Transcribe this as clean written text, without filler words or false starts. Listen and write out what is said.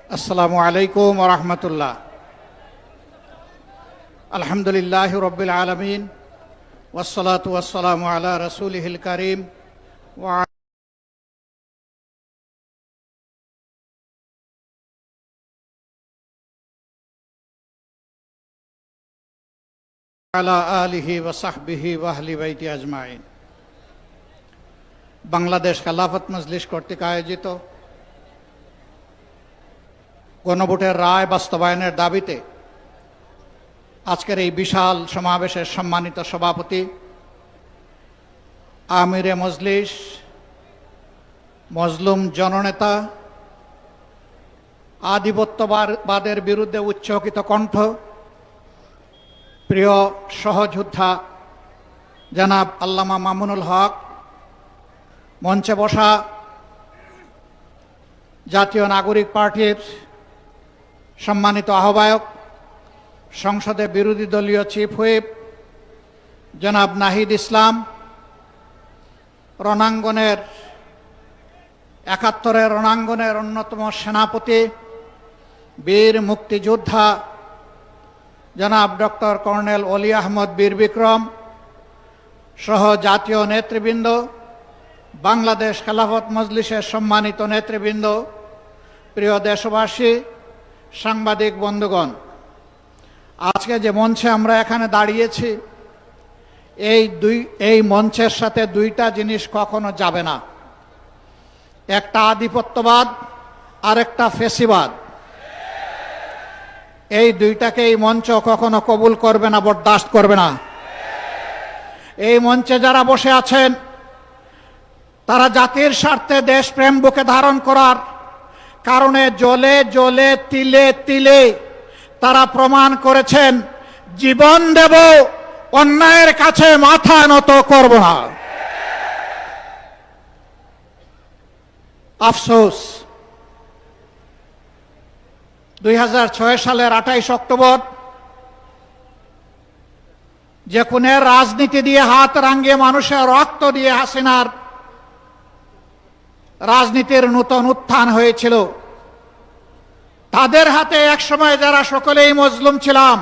আসসালামু আলাইকুম ওয়া রাহমাতুল্লাহ। আলহামদুলিল্লাহি রাব্বিল আলামিন ওয়াসসালাতু ওয়াসসালামু আলা রাসূলিহিল কারীম ওয়া আলা আলিহি ওয়া সাহবিহি ওয়া আহলি বাইতি আজমাইন। বাংলাদেশ খেলাফত মজলিস কর্তৃক আয়োজিত গণভোটের রায় বাস্তবায়নের দাবিতে আজকের এই বিশাল সমাবেশের সম্মানিত সভাপতি, আমিরে মজলিস, মজলুম জননেতা, আধিপত্যবাদের বিরুদ্ধে উচ্চকিত কণ্ঠ, প্রিয় সহযোদ্ধা জনাব আল্লামা মামুনুল হক, মঞ্চে বসা জাতীয় নাগরিক পার্টির সম্মানিত আহ্বায়ক, সংসদের বিরোধী দলীয় চিফ হুইপ জনাব নাহিদ ইসলাম, রণাঙ্গনের ৭১-এর রণাঙ্গনের অন্যতম সেনাপতি, বীর মুক্তিযোদ্ধা জনাব ডক্টর কর্নেল অলি আহমদ বীর বিক্রম সহ জাতীয় নেতৃবৃন্দ, বাংলাদেশ খেলাফত মজলিসের সম্মানিত নেতৃবৃন্দ, প্রিয় দেশবাসী, সাংবাদিক বন্ধুগণ, আজকে যে মঞ্চে আমরা এখানে দাঁড়িয়েছি, এই মঞ্চের সাথে দুইটা জিনিস কখনো যাবে না। একটা আধিপত্যবাদ আর একটা ফেসিবাদ। এই দুইটাকে এই মঞ্চ কখনো কবুল করবে না, বরদাস্ত করবে না। এই মঞ্চে যারা বসে আছেন তারা জাতির স্বার্থে দেশপ্রেম বুকে ধারণ করার কারণে জ্বলে জ্বলে তিলে তিলে তারা প্রমাণ করেছেন, জীবন দেব, অন্যায়ের কাছে মাথা নত করব না। আফসোস, ২০০৬ সালের ২৮ অক্টোবর যে খুনের রাজনীতি দিয়ে হাত রাঙিয়ে মানুষের রক্ত দিয়ে হাসিনার রাজনীতির নূতন উত্থান হয়েছিল, তাদের হাতে একসময় যারা সকলেই মজলুম ছিলাম